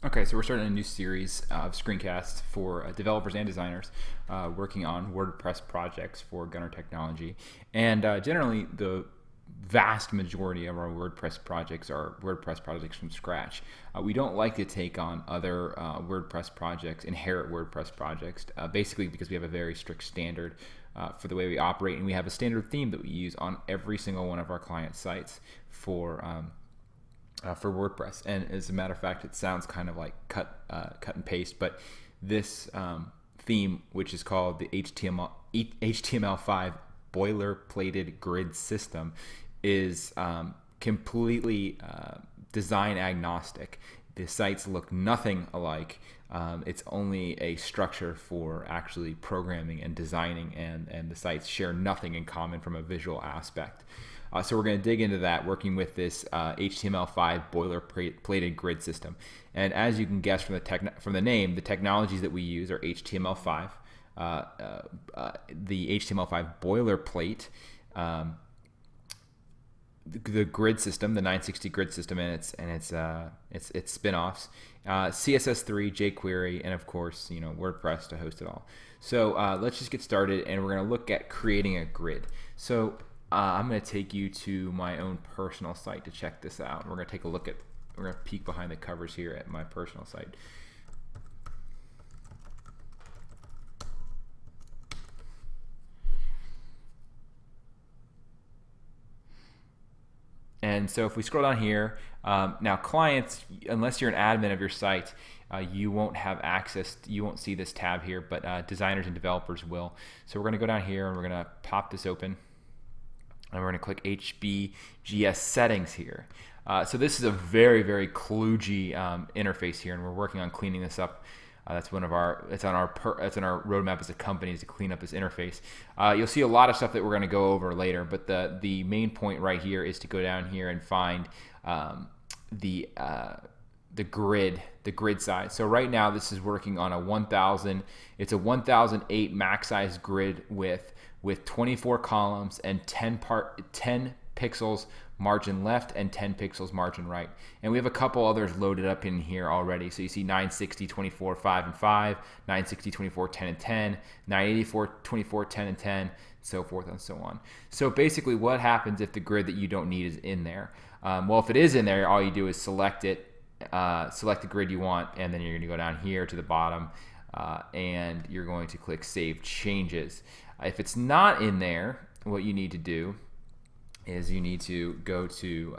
Okay, so we're starting a new series of screencasts for developers and designers working on WordPress projects for Gunner Technology. And generally, the vast majority of our WordPress projects are WordPress projects from scratch. We don't like to take on other WordPress projects, inherit WordPress projects, basically because we have a very strict standard for the way we operate, and we have a standard theme that we use on every single one of our client sites for WordPress. And as a matter of fact, it sounds kind of like cut and paste, but this theme, which is called the HTML5 boilerplated grid system, is completely design agnostic. The sites look nothing alike. It's only a structure for actually programming and designing, and the sites share nothing in common from a visual aspect. So we're going to dig into that, working with this HTML5 boilerplated grid system. And as you can guess from the name, the technologies that we use are HTML5, the HTML5 boilerplate, the grid system, the 960 grid system, and its spin-offs, CSS3, jQuery, and of course, WordPress to host it all. So let's just get started, and we're going to look at creating a grid. So I'm going to take you to my own personal site to check this out. We're going to take a look at, we're going to peek behind the covers here at my personal site. And so if we scroll down here, now clients, unless you're an admin of your site, you won't have access, you won't see this tab here, but designers and developers will. So we're going to go down here and we're going to pop this open. And we're going to click HBGS settings here. So this is a very, very kludgy interface here, and we're working on cleaning this up. That's one of our, it's on our roadmap as a company, is to clean up this interface. You'll see a lot of stuff that we're going to go over later, but the main point right here is to go down here and find the grid size. So right now this is working on a 1000. It's a 1008 max size grid with 24 columns and 10 pixels margin left and 10 pixels margin right. And we have a couple others loaded up in here already. So you see 960, 24, 5 and 5, 960, 24, 10 and 10, 984, 24, 10 and 10, so forth and so on. So basically what happens if the grid that you don't need is in there? Well, if it is in there, all you do is select it, select the grid you want, and then you're going to go down here to the bottom and you're going to click Save Changes. If it's not in there, what you need to do is you need to go to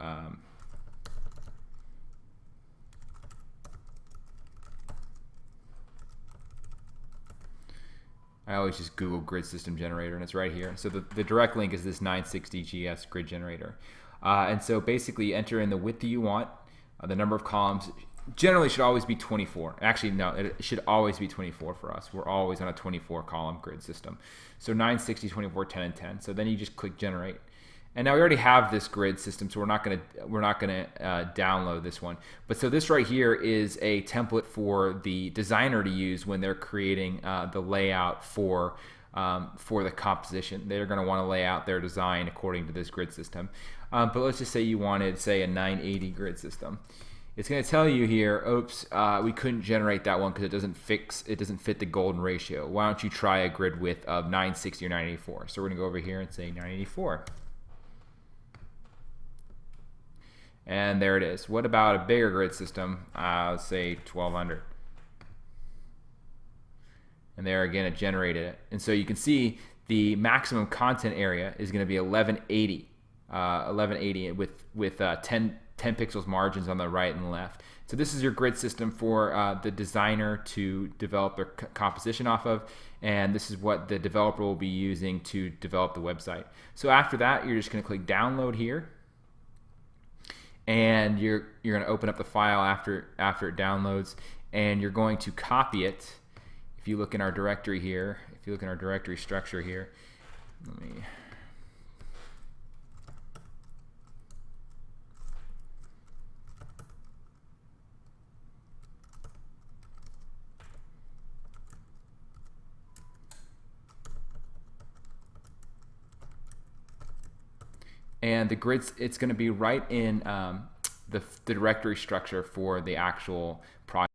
I always just Google grid system generator, and it's right here. So the direct link is this 960 GS grid generator. And so basically enter in the width that you want, the number of columns. Generally should always be 24. Actually, no, it should always be 24 for us. We're always on a 24 column grid system. So 960, 24, 10 and 10. So then you just click generate. And now we already have this grid system, so we're not gonna download this one. But so this right here is a template for the designer to use when they're creating the layout for the composition. They're going to want to lay out their design according to this grid system. But let's just say you wanted, say, a 980 grid system. It's going to tell you here, oops, we couldn't generate that one because it doesn't fit the golden ratio. Why don't you try a grid width of 960 or 984? So we're going to go over here and say 984. And there it is. What about a bigger grid system? Let's say 1200. And there again, it generated it. And so you can see the maximum content area is going to be 1180. 1180 with 10 pixels margins on the right and left. So this is your grid system for the designer to develop their composition off of, and this is what the developer will be using to develop the website. So after that, you're just going to click download here, and you're going to open up the file after it downloads, and you're going to copy it. If you look in our directory here, if you look in our directory structure here, let me. And the grids, it's going to be right in the directory structure for the actual project.